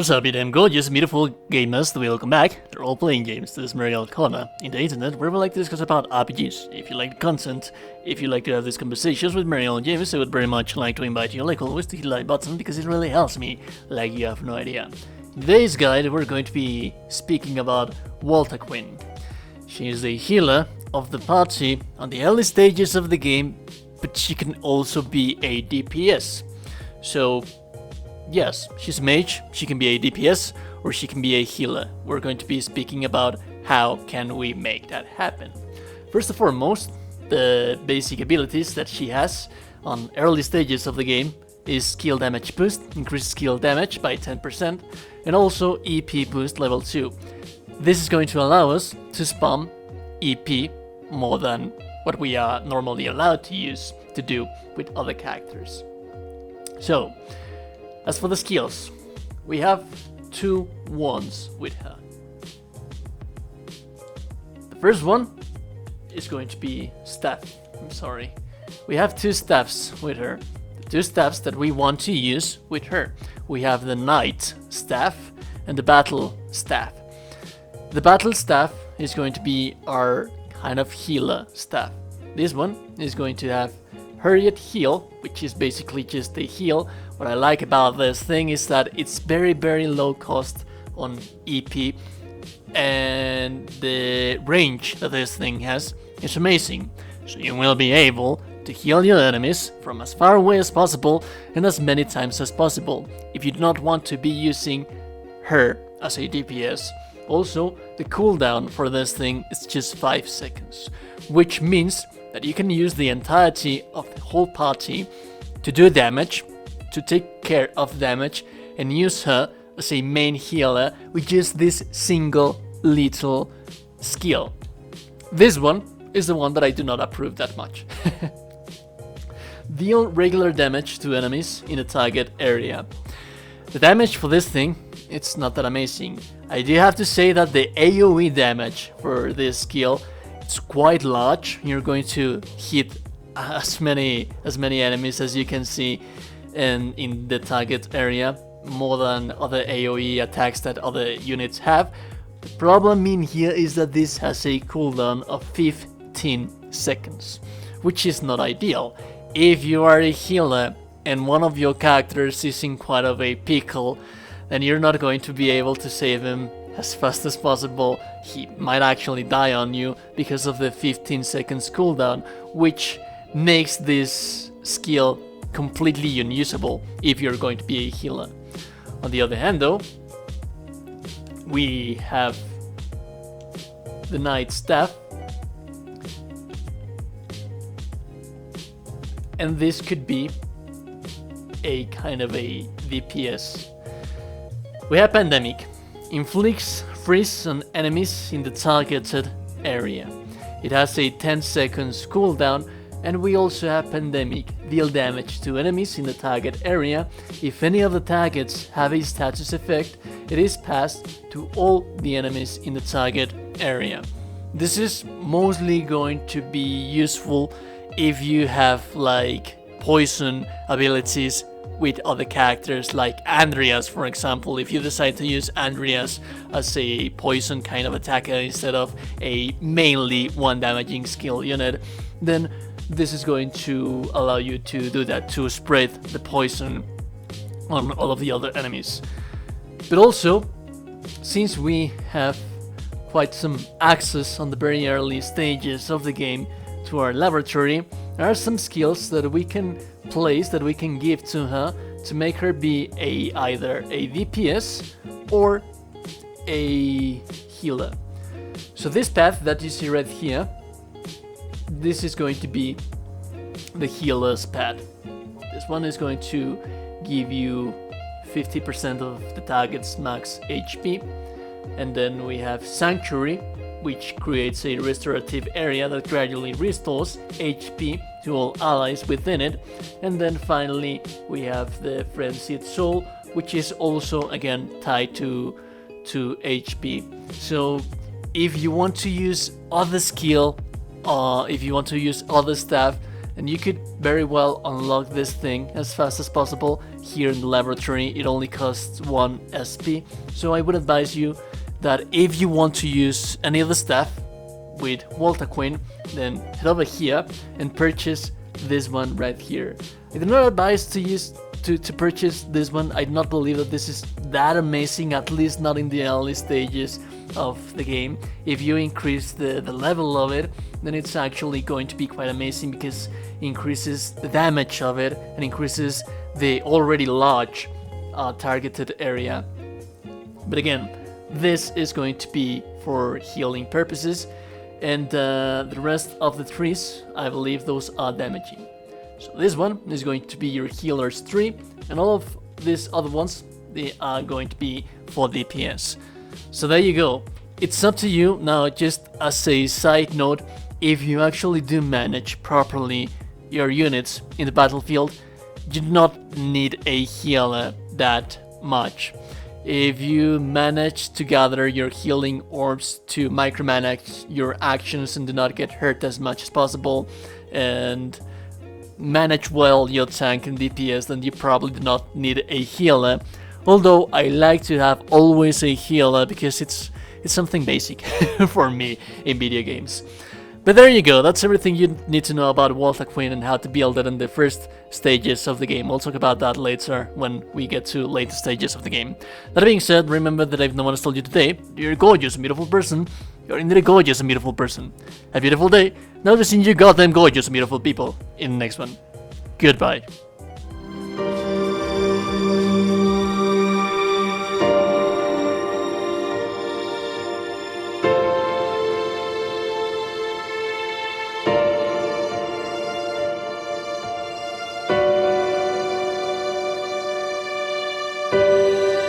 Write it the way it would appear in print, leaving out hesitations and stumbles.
What's up, you damn gorgeous, beautiful gamers? Welcome back to Role-Playing Games. This is Mariel Corner in the internet, where we like to discuss about RPGs. If you like the content, if you like to have these conversations with Mariel and James, I would very much like to invite you, like always, to hit the like button, because it really helps me, like you have no idea. In today's guide, we're going to be speaking about Waltaquin. She is the healer of the party on the early stages of the game, but she can also be a DPS. So, yes, she's a mage, she can be a DPS, or she can be a healer. We're going to be speaking about how can we make that happen. First and foremost, the basic abilities that she has on early stages of the game is skill damage boost, increased skill damage by 10%, and also EP boost level 2. This is going to allow us to spam EP more than what we are normally allowed to do with other characters. So, as for the skills, we have two wands with her. The first one is going to be staff. We have two staffs with her. The two staffs that we want to use with her. We have the knight staff and the battle staff. The battle staff is going to be our kind of healer staff. This one is going to have hurried heal, which is basically just a heal. What I like about this thing is that it's very, very low cost on EP, and the range that this thing has is amazing. So you will be able to heal your enemies from as far away as possible and as many times as possible if you do not want to be using her as a DPS. Also, the cooldown for this thing is just 5 seconds, which means that you can use the entirety of the whole party to do damage, to take care of damage, and use her as a main healer with just this single little skill. This one is the one that I do not approve that much. Deal regular damage to enemies in a target area. The damage for this thing, it's not that amazing. I do have to say that the AoE damage for this skill, it's quite large. You're going to hit as many enemies as you can see in the target area, more than other AoE attacks that other units have. The problem in here is that this has a cooldown of 15 seconds, which is not ideal. If you are a healer and one of your characters is in quite of a pickle, then you're not going to be able to save him as fast as possible. He might actually die on you because of the 15 seconds cooldown, which makes this skill completely unusable if you're going to be a healer. On the other hand though, we have the knight staff, and this could be a kind of a DPS. We have pandemic. Inflicts freeze on enemies in the targeted area. It has a 10 seconds cooldown, and we also have pandemic. Deal damage to enemies in the target area. If any of the targets have a status effect, it is passed to all the enemies in the target area. This is mostly going to be useful if you have like poison abilities with other characters like Andreas, for example. If you decide to use Andreas as a poison kind of attacker instead of a mainly one damaging skill unit, then this is going to allow you to do that, to spread the poison on all of the other enemies. But also, since we have quite some access on the very early stages of the game to our laboratory, there are some skills that we can place, that we can give to her to make her be either a DPS or a healer. So this path that you see right here, this is going to be the healer's path. This one is going to give you 50% of the target's max HP, and then we have Sanctuary, which creates a restorative area that gradually restores HP to all allies within it. And then finally we have the Frenzied Soul, which is also again tied to HP. So if you want to use other skill, if you want to use other stuff, then you could very well unlock this thing as fast as possible here in the laboratory, it only costs 1 SP. So I would advise you that if you want to use any of the stuff with Waltaquin, then head over here and purchase this one right here. I do not advise to purchase this one. I do not believe that this is that amazing, at least not in the early stages of the game. If you increase the level of it, then it's actually going to be quite amazing, because it increases the damage of it and increases the already large targeted area. But again, this is going to be for healing purposes, and the rest of the trees, I believe those are damaging. So this one is going to be your healer's tree, and all of these other ones, they are going to be for DPS. So there you go. It's up to you. Now, just as a side note, if you actually do manage properly your units in the battlefield, you do not need a healer that much. If you manage to gather your healing orbs to micromanage your actions and do not get hurt as much as possible, and manage well your tank and DPS, then you probably do not need a healer. Although I like to have always a healer, because it's something basic for me in video games. But there you go, that's everything you need to know about Waltaquin and how to build it in the first stages of the game. We'll talk about that later when we get to later stages of the game. That being said, remember that if no one has told you today, you're a gorgeous and beautiful person. You're indeed a gorgeous and beautiful person. Have a beautiful day. Now I've seen you goddamn gorgeous and beautiful people in the next one. Goodbye.